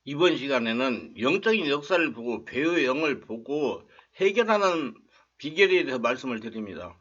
이번 시간에는 영적인 역사를 보고 배우의 영을 보고 해결하는 비결에 대해서 말씀을 드립니다.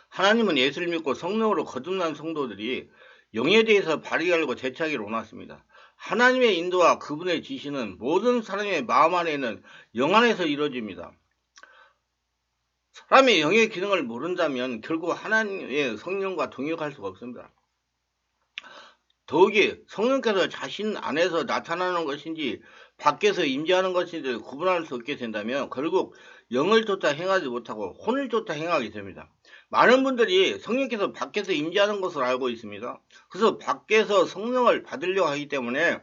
하나님은 예수를 믿고 성령으로 거듭난 성도들이 영에 대해서 발휘하려고 재차기를 원하십니다. 하나님의 인도와 그분의 지시는 모든 사람의 마음 안에 있는 영 안에서 이루어집니다. 사람의 영의 기능을 모른다면 결국 하나님의 성령과 동역할 수가 없습니다. 더욱이 성령께서 자신 안에서 나타나는 것인지 밖에서 임재하는 것인지 구분할 수 없게 된다면 결국 영을 쫓아 행하지 못하고 혼을 쫓아 행하게 됩니다. 많은 분들이 성령께서 밖에서 임재하는 것을 알고 있습니다. 그래서 밖에서 성령을 받으려고 하기 때문에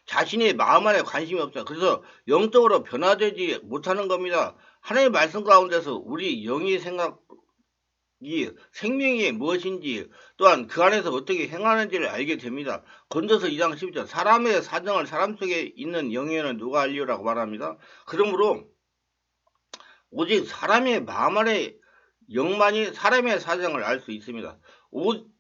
자신의 마음 안에 관심이 없어요. 그래서 영적으로 변화되지 못하는 겁니다. 하나님의 말씀 가운데서 우리 영의 생각 이 생명이 무엇인지 또한 그 안에서 어떻게 행하는지를 알게 됩니다. 건져서 2장 12절 사람의 사정을 사람 속에 있는 영에는 누가 알리오라고 말합니다. 그러므로 오직 사람의 마음 안에 영만이 사람의 사정을 알 수 있습니다.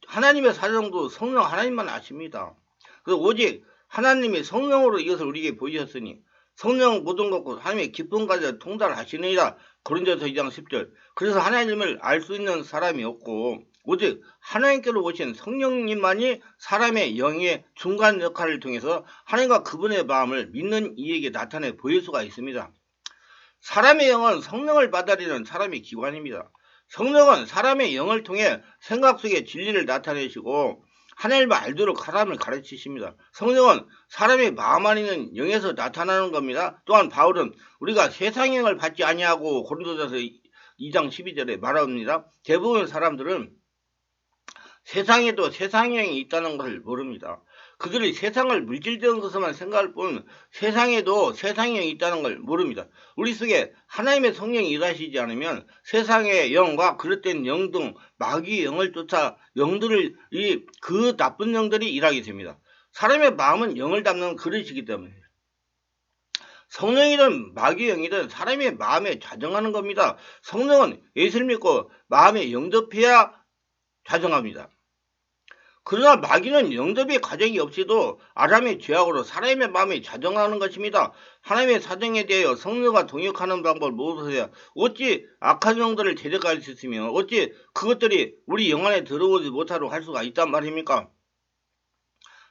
하나님의 사정도 성령 하나님만 아십니다. 그래서 오직 하나님이 성령으로 이것을 우리에게 보이셨으니 성령 모든 것과 하나님의 기쁨 가져 통달하시느니라. 고린도서 2장 10절. 그래서 하나님을 알 수 있는 사람이 없고 오직 하나님께로 오신 성령님만이 사람의 영의 중간 역할을 통해서 하나님과 그분의 마음을 믿는 이에게 나타내 보일 수가 있습니다. 사람의 영은 성령을 받아들이는 사람의 기관입니다. 성령은 사람의 영을 통해 생각 속에 진리를 나타내시고 하나님을 알도록 사람을 가르치십니다. 성령은 사람의 마음 안에 있는 영에서 나타나는 겁니다. 또한 바울은 우리가 세상 영을 받지 아니하고 고린도전서 2장 12절에 말합니다. 대부분 사람들은 세상에도 세상 영이 있다는 것을 모릅니다. 그들이 세상을 물질적인 것으로만 생각할 뿐 세상에도 세상의 영이 있다는 걸 모릅니다. 우리 속에 하나님의 성령이 일하시지 않으면 세상의 영과 그릇된 영 등 마귀의 영을 쫓아 영들을 그 나쁜 영들이 일하게 됩니다. 사람의 마음은 영을 담는 그릇이기 때문에 성령이든 마귀의 영이든 사람의 마음에 좌정하는 겁니다. 성령은 예수를 믿고 마음에 영접해야 좌정합니다. 그러나 마귀는 영접의 과정이 없이도 아담의 죄악으로 사람의 마음에 좌정하는 것입니다. 하나님의 사정에 대하여 성령과 동역하는 방법을 모르세요. 어찌 악한 영들을 대적할 수 있으며 어찌 그것들이 우리 영 안에 들어오지 못하도록 할 수가 있단 말입니까?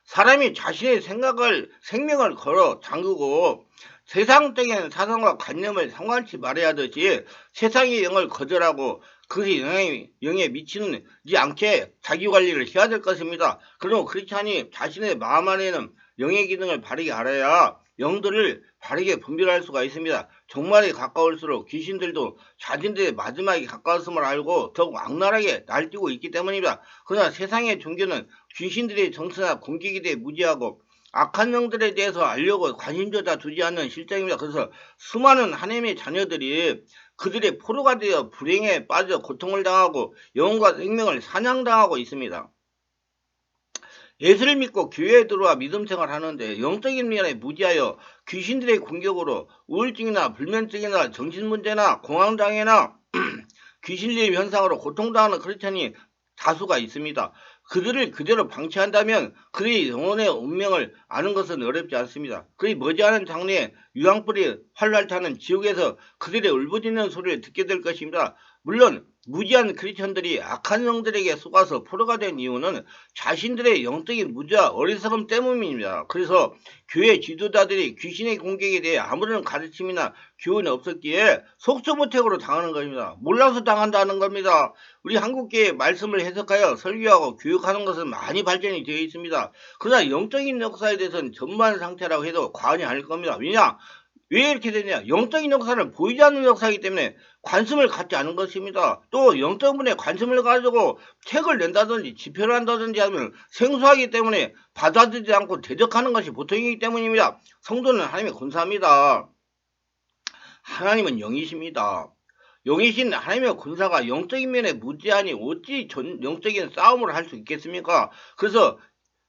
사람이 자신의 생명을 걸어 잠그고 세상적인 사상과 관념을 상관치 말해야 하듯이 세상의 영을 거절하고 그것이 영에 미치지 않게 자기 관리를 해야 될 것입니다. 그러면 크리스찬이 자신의 마음 안에는 영의 기능을 바르게 알아야 영들을 바르게 분별할 수가 있습니다. 종말에 가까울수록 귀신들도 자신들의 마지막에 가까웠음을 알고 더욱 악랄하게 날뛰고 있기 때문입니다. 그러나 세상의 종교는 귀신들의 정서나 공격에 대해 무지하고 악한 영들에 대해서 알려고 관심조차 두지 않는 실정입니다. 그래서 수많은 하나님의 자녀들이 그들의 포로가 되어 불행에 빠져 고통을 당하고 영혼과 생명을 사냥당하고 있습니다. 예수를 믿고 교회에 들어와 믿음 생활을 하는데 영적인 면에 무지하여 귀신들의 공격으로 우울증이나 불면증이나 정신문제나 공황장애나 귀신림 현상으로 고통당하는 크리스찬이 다수가 있습니다. 그들을 그대로 방치한다면 그의 영혼의 운명을 아는 것은 어렵지 않습니다. 그의 머지않은 장래에 유황불이 활활 타는 지옥에서 그들의 울부짖는 소리를 듣게 될 것입니다. 물론 무지한 크리스천들이 악한 영들에게 속아서 포로가 된 이유는 자신들의 영적인 무지와 어리석음 때문입니다. 그래서 교회 지도자들이 귀신의 공격에 대해 아무런 가르침이나 교훈이 없었기에 속수무책으로 당하는 것입니다. 몰라서 당한다는 겁니다. 우리 한국교회 말씀을 해석하여 설교하고 교육하는 것은 많이 발전이 되어 있습니다. 그러나 영적인 역사에 대해서는 전무한 상태라고 해도 과언이 아닐 겁니다. 왜냐? 왜 이렇게 되냐? 영적인 역사는 보이지 않는 역사이기 때문에 관심을 갖지 않은 것입니다. 또 영적 분에 관심을 가지고 책을 낸다든지 집회를 한다든지 하면 생소하기 때문에 받아들이지 않고 대적하는 것이 보통이기 때문입니다. 성도는 하나님의 군사입니다. 하나님은 영이십니다. 영이신 하나님의 군사가 영적인 면에 무지하니 어찌 영적인 싸움을 할 수 있겠습니까? 그래서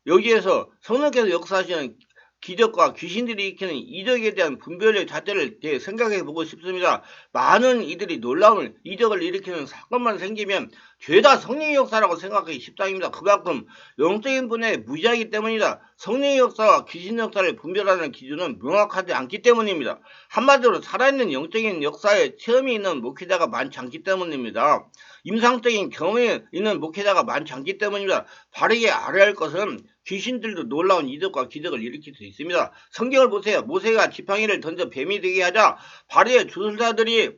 여기에서 성령께서 역사하시는 기적과 귀신들이 일으키는 이적에 대한 분별의 잣대를 생각해 보고 싶습니다. 많은 이들이 놀라운 이적을 일으키는 사건만 생기면 죄다 성령의 역사라고 생각하기 십상입니다. 그만큼 영적인 분야에 무지하기 때문이다. 성령의 역사와 귀신 역사를 분별하는 기준은 명확하지 않기 때문입니다. 한마디로 살아있는 영적인 역사에 체험이 있는 목회자가 많지 않기 때문입니다. 임상적인 경험이 있는 목회자가 많지 않기 때문입니다. 바르게 알아야 할 것은 귀신들도 놀라운 이적과 기적을 일으킬 수 있습니다. 성경을 보세요. 모세가 지팡이를 던져 뱀이 되게 하자 바리의 주술사들이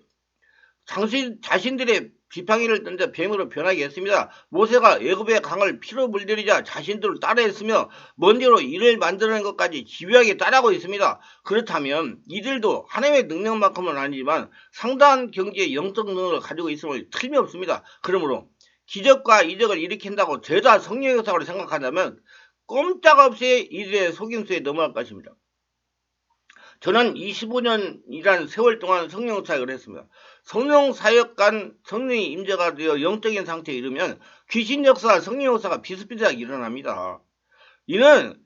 자신들의 지팡이를 던져 뱀으로 변하게 했습니다. 모세가 애굽의 강을 피로 물들이자 자신들을 따라했으며 먼지로 이를 만드는 것까지 집요하게 따라하고 있습니다. 그렇다면 이들도 하나님의 능력만큼은 아니지만 상당한 경지의 영적 능력을 가지고 있음을 틀림없습니다. 그러므로 기적과 이적을 일으킨다고 죄다 성령의 역사로 생각한다면 꼼짝없이 이들의 속임수에 넘어갈 것입니다. 저는 25년이라는 세월 동안 성령 사역을 했습니다. 성령 사역간 성령의 임재가 되어 영적인 상태에 이르면 귀신 역사와 성령 역사가 비슷비슷하게 일어납니다. 이는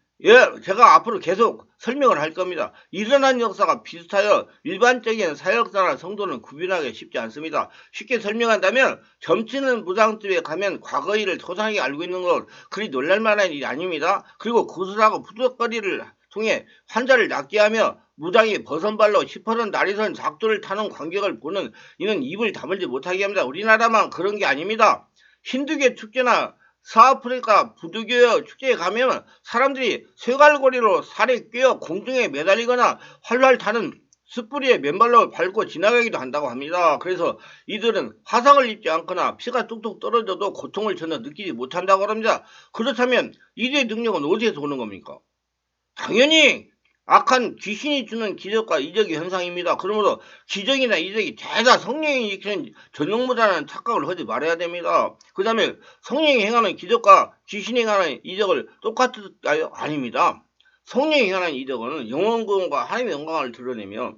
제가 앞으로 계속 설명을 할 겁니다. 일어난 역사가 비슷하여 일반적인 사역사나 성도는 구분하기 쉽지 않습니다. 쉽게 설명한다면 점치는 무당집에 가면 과거 일을 토상하게 알고 있는 것 그리 놀랄만한 일이 아닙니다. 그리고 구슬하고 푸석거리를 통해 환자를 낫게 하며 무당이 버선발로 시퍼런 다리선 작두를 타는 광경을 보는 이는 입을 다물지 못하게 합니다. 우리나라만 그런 게 아닙니다. 힌두교 축제나 서아프리카 부두교 축제에 가면 사람들이 쇠갈고리로 살에 꿰어 공중에 매달리거나 활활 타는 숯불이에 맨발로 밟고 지나가기도 한다고 합니다. 그래서 이들은 화상을 입지 않거나 피가 뚝뚝 떨어져도 고통을 전혀 느끼지 못한다고 합니다. 그렇다면 이들의 능력은 어디에서 오는 겁니까? 당연히 악한 귀신이 주는 기적과 이적의 현상입니다. 그러므로 기적이나 이적이 죄다 성령이 일으키는 전용무다라는 착각을 하지 말아야 됩니다. 그 다음에 성령이 행하는 기적과 귀신이 행하는 이적을 똑같을까요? 아닙니다. 성령이 행하는 이적은 영원 구원과 하나님의 영광을 드러내며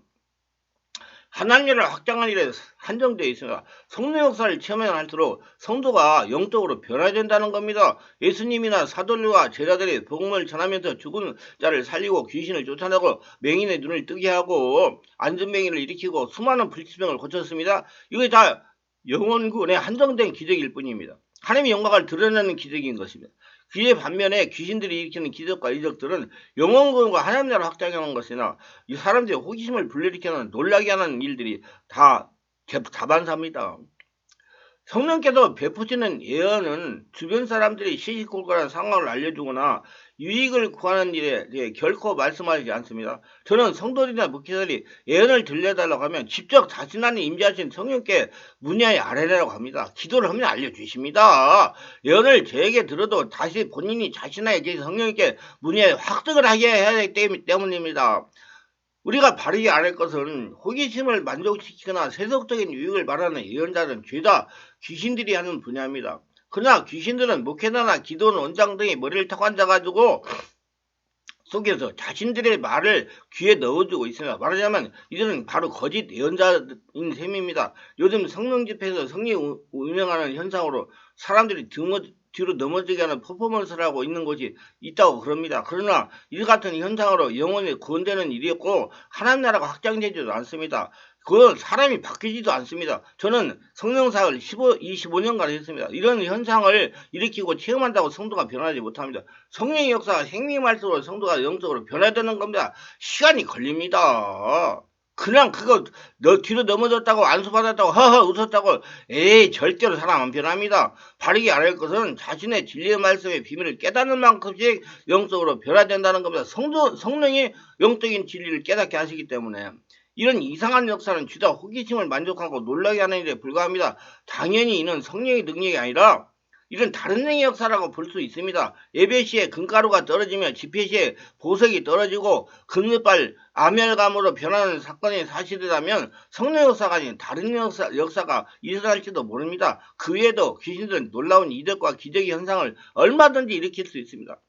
하나님을 확장하는 일에 한정되어 있습니다. 성령 역사를 체험하면 할수록 성도가 영적으로 변화된다는 겁니다. 예수님이나 사도들과 제자들이 복음을 전하면서 죽은 자를 살리고 귀신을 쫓아내고 맹인의 눈을 뜨게 하고 안전맹인을 일으키고 수많은 불치병을 고쳤습니다. 이게 다 영원군에 한정된 기적일 뿐입니다. 하나님의 영광을 드러내는 기적인 것입니다. 그에 반면에 귀신들이 일으키는 기적과 이적들은 영원군과 하나님 나라를 확장하는 것이나 이 사람들의 호기심을 불러일으키는 놀라게 하는 일들이 다 다반사입니다. 성령께서 베푸시는 예언은 주변 사람들이 시시콜콜한 상황을 알려주거나 유익을 구하는 일에 대해 결코 말씀하지 않습니다. 저는 성도들이나 목회자들이 예언을 들려달라고 하면 직접 자신 안에 임재하신 성령께 문의하여 알아내라고 합니다. 기도를 하면 알려주십니다. 예언을 저에게 들어도 다시 본인이 자신에게 계신 성령께 문의하여 확증을 하게 해야 되기 때문입니다. 우리가 바르게 알할 것은 호기심을 만족시키거나 세속적인 유익을 말하는 예언자는 죄다 귀신들이 하는 분야입니다. 그러나 귀신들은 목회자나 기도원 원장 등이 머리를 타고 앉아가지고 속에서 자신들의 말을 귀에 넣어주고 있습니다. 말하자면 이들은 바로 거짓 예언자인 셈입니다. 요즘 성령 집회에서 성령이 운영하는 현상으로 사람들이 뒤로 넘어지게 하는 퍼포먼스를 하고 있는 곳이 있다고 그럽니다. 그러나 이 같은 현상으로 영혼이 구원되는 일이었고 하나님 나라가 확장되지도 않습니다. 그건 사람이 바뀌지도 않습니다. 저는 성령사를 25년간 했습니다. 이런 현상을 일으키고 체험한다고 성도가 변하지 못합니다. 성령의 역사가 생명할수록 성도가 영적으로 변화되는 겁니다. 시간이 걸립니다. 그냥 그거 뒤로 넘어졌다고 안수받았다고 허허 웃었다고 에이 절대로 사람 안 변합니다. 바르게 알아야 할 것은 자신의 진리의 말씀의 비밀을 깨닫는 만큼씩 영적으로 변화된다는 겁니다. 성령이 영적인 진리를 깨닫게 하시기 때문에 이런 이상한 역사는 죄다 호기심을 만족하고 놀라게 하는 일에 불과합니다. 당연히 이는 성령의 능력이 아니라 이런 다른 행의 역사라고 볼 수 있습니다. 예배 시에 금가루가 떨어지며 집회 시에 보석이 떨어지고 금메발 아멸감으로 변하는 사건이 사실이라면 성령 역사가 아닌 다른 역사가 일어날지도 모릅니다. 그 외에도 귀신들은 놀라운 이적과 기적의 현상을 얼마든지 일으킬 수 있습니다.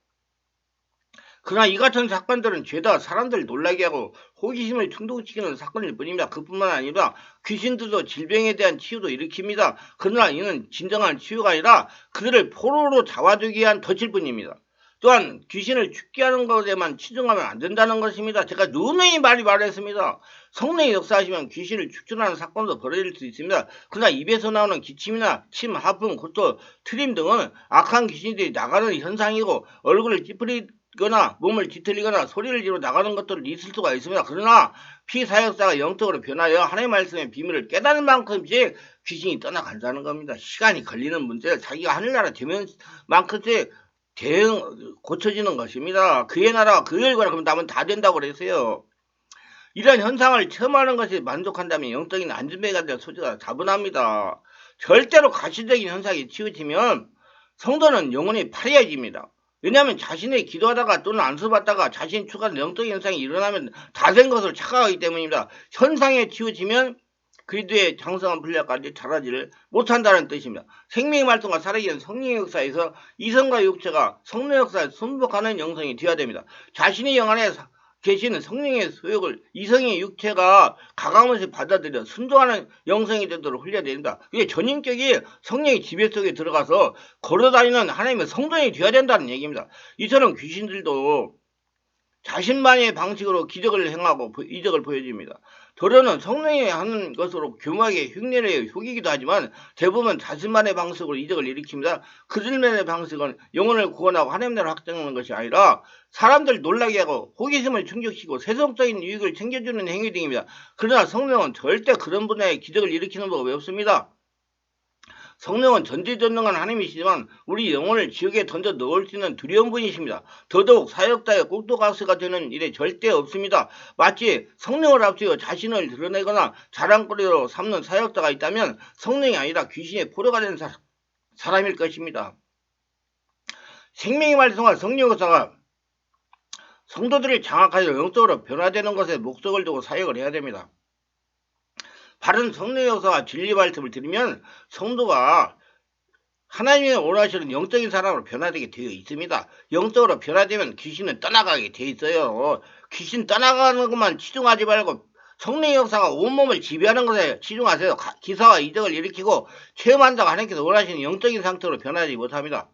그러나 이 같은 사건들은 죄다 사람들을 놀라게 하고 호기심을 충족시키는 사건일 뿐입니다. 그뿐만 아니라 귀신들도 질병에 대한 치유도 일으킵니다. 그러나 이는 진정한 치유가 아니라 그들을 포로로 잡아두기 위한 덫일 뿐입니다. 또한 귀신을 죽게 하는 것에만 치중하면 안 된다는 것입니다. 제가 누누이 말했습니다. 성령이 역사하시면 귀신을 축출하는 사건도 벌어질 수 있습니다. 그러나 입에서 나오는 기침이나 침, 하품, 고토, 트림 등은 악한 귀신들이 나가는 현상이고 얼굴을 찌푸리거나 몸을 뒤틀리거나 소리를 지르고 나가는 것들은 있을 수가 있습니다. 그러나 피사역자가 영적으로 변하여 하나님의 말씀의 비밀을 깨닫는 만큼씩 귀신이 떠나간다는 겁니다. 시간이 걸리는 문제를 자기가 하늘나라 되면 만큼씩 고쳐지는 것입니다. 그의 나라가 그 결과를 그럼 나면 다 된다고 그랬어요. 이런 현상을 체험하는 것이 만족한다면 영적인 안전벨가 될 소지가 다분합니다. 절대로 가시적인 현상이 치우치면 성도는 영혼이 파리해집니다. 왜냐하면 자신이 기도하다가 또는 안수받다가 자신이 추가한 영적인 현상이 일어나면 다 된 것을 착각하기 때문입니다. 현상에 치우치면 그리스도의 장성한 분량까지 자라지를 못한다는 뜻입니다. 생명의 말씀과 살아계신 성령의 역사에서 이성과 육체가 성령 역사에 순복하는 영성이 되어야 됩니다. 자신의 영 안에 계시는 성령의 소욕을 이성의 육체가 가감없이 받아들여 순종하는 영성이 되도록 흘려야 됩니다. 이게 전인격이 성령의 지배 속에 들어가서 걸어다니는 하나님의 성전이 되어야 된다는 얘기입니다. 이처럼 귀신들도 자신만의 방식으로 기적을 행하고 이적을 보여줍니다. 도로는 성령이 하는 것으로 교묘하게 흉내내어 속이기도 하지만 대부분 자신만의 방식으로 이적을 일으킵니다. 그들만의 방식은 영혼을 구원하고 하나님 나라를 확장하는 것이 아니라 사람들 놀라게 하고 호기심을 충족시키고 세속적인 유익을 챙겨주는 행위 등입니다. 그러나 성령은 절대 그런 분야의 기적을 일으키는 법이 없습니다. 성령은 전지전능한 하나님이시지만 우리 영혼을 지옥에 던져 넣을 수 있는 두려운 분이십니다. 더더욱 사역자의 꼭두각시가 되는 일에 절대 없습니다. 마치 성령을 앞세워 자신을 드러내거나 자랑거리로 삼는 사역자가 있다면 성령이 아니라 귀신의 포로가 된 사람일 것입니다. 생명의 말씀과 성령 역사가 성도들이 장악하여 영적으로 변화되는 것에 목적을 두고 사역을 해야 됩니다. 바른 성령의 역사와 진리 말씀을 들으면 성도가 하나님이 원하시는 영적인 사람으로 변화되게 되어 있습니다. 영적으로 변화되면 귀신은 떠나가게 되어 있어요. 귀신 떠나가는 것만 치중하지 말고 성령의 역사가 온몸을 지배하는 것에 치중하세요. 기사와 이적을 일으키고 체험한다고 하나님께서 원하시는 영적인 상태로 변하지 못합니다.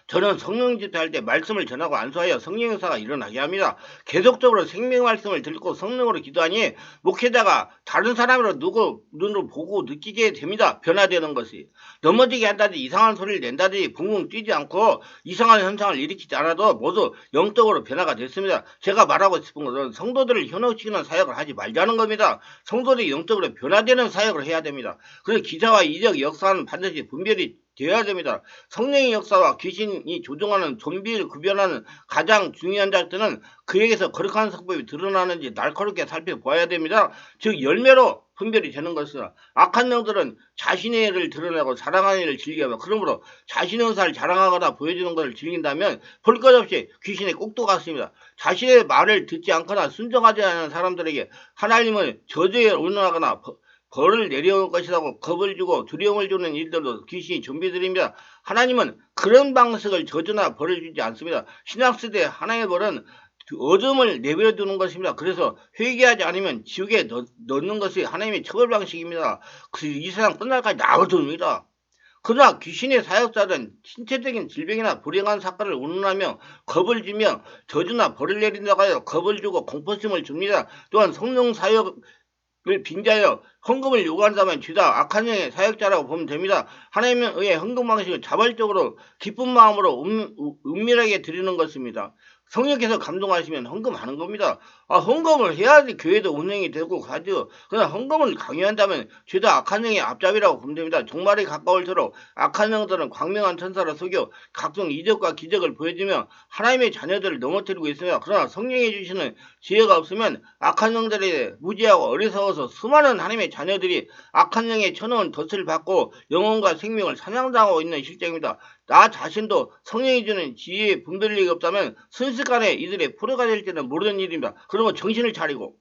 저는 성령 집회할 때 말씀을 전하고 안수하여 성령 역사가 일어나게 합니다. 계속적으로 생명 말씀을 듣고 성령으로 기도하니 목회자가 다른 사람으로 눈으로 보고 느끼게 됩니다. 변화되는 것이. 넘어지게 한다든지 이상한 소리를 낸다든지 붕붕 뛰지 않고 이상한 현상을 일으키지 않아도 모두 영적으로 변화가 됐습니다. 제가 말하고 싶은 것은 성도들을 현혹시키는 사역을 하지 말자는 겁니다. 성도들이 영적으로 변화되는 사역을 해야 됩니다. 그래서 기사와 이적 역사는 반드시 분별이 되어야 됩니다. 성령의 역사와 귀신이 조종하는 좀비를 구별하는 가장 중요한 작전은 그에게서 거룩한 성법이 드러나는지 날카롭게 살펴보아야 됩니다. 즉 열매로 분별이 되는 것이다. 악한 영들은 자신의 일을 드러내고 사랑하는 일을 즐겨하며 그러므로 자신의 의사를 자랑하거나 보여주는 것을 즐긴다면 볼 것 없이 귀신의 꼭두 같습니다. 자신의 말을 듣지 않거나 순종하지 않는 사람들에게 하나님을 저주에 의논하거나 벌을 내려올 것이라고 겁을 주고 두려움을 주는 일들도 귀신이 좀비들입니다. 하나님은 그런 방식을 저주나 벌을 주지 않습니다. 신약시대 하나님의 벌은 어둠을 내버려 두는 것입니다. 그래서 회개하지 않으면 지옥에 넣는 것이 하나님의 처벌 방식입니다. 이 세상 끝날까지 놔둬둡니다. 그러나 귀신의 사역자들은 신체적인 질병이나 불행한 사건을 운운하며 겁을 주며 저주나 벌을 내린다고 하여 겁을 주고 공포심을 줍니다. 또한 성령 사역을 빙자하여 헌금을 요구한다면 죄다 악한 영의 사역자라고 보면 됩니다. 하나님은 의의 헌금 방식을 자발적으로 기쁜 마음으로 은밀하게 드리는 것입니다. 성령께서 감동하시면 헌금하는 겁니다. 헌금을 해야지 교회도 운영이 되고 가죠. 그러나 헌금을 강요한다면 죄다 악한 영의 앞잡이라고 보면 됩니다. 종말이 가까울수록 악한 영들은 광명한 천사를 속여 각종 이적과 기적을 보여주며 하나님의 자녀들을 넘어뜨리고 있습니다. 그러나 성령이 주시는 지혜가 없으면 악한 영들에 무지하고 어리석어서 수많은 하나님의 자녀들이 악한 영의 천어온 덫을 받고 영혼과 생명을 사냥당하고 있는 실정입니다. 나 자신도 성령이 주는 지혜의 분별력이 없다면 순식간에 이들의 포로가 될지는 모르는 일입니다. 그러면 정신을 차리고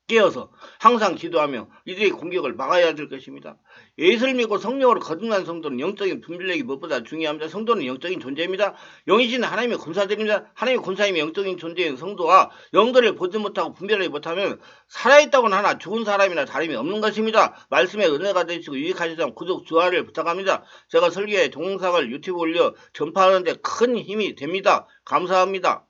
깨어서 항상 기도하며 이들의 공격을 막아야 될 것입니다. 예수를 믿고 성령으로 거듭난 성도는 영적인 분별력이 무엇보다 중요합니다. 성도는 영적인 존재입니다. 영이신 하나님의 군사들입니다. 하나님의 군사임의 영적인 존재인 성도와 영들을 보지 못하고 분별하지 못하면 살아있다고는 하나 죽은 사람이나 다름이 없는 것입니다. 말씀에 은혜가 되시고 유익하시다면 구독, 좋아요를 부탁합니다. 제가 설교에 동영상을 유튜브에 올려 전파하는 데 큰 힘이 됩니다. 감사합니다.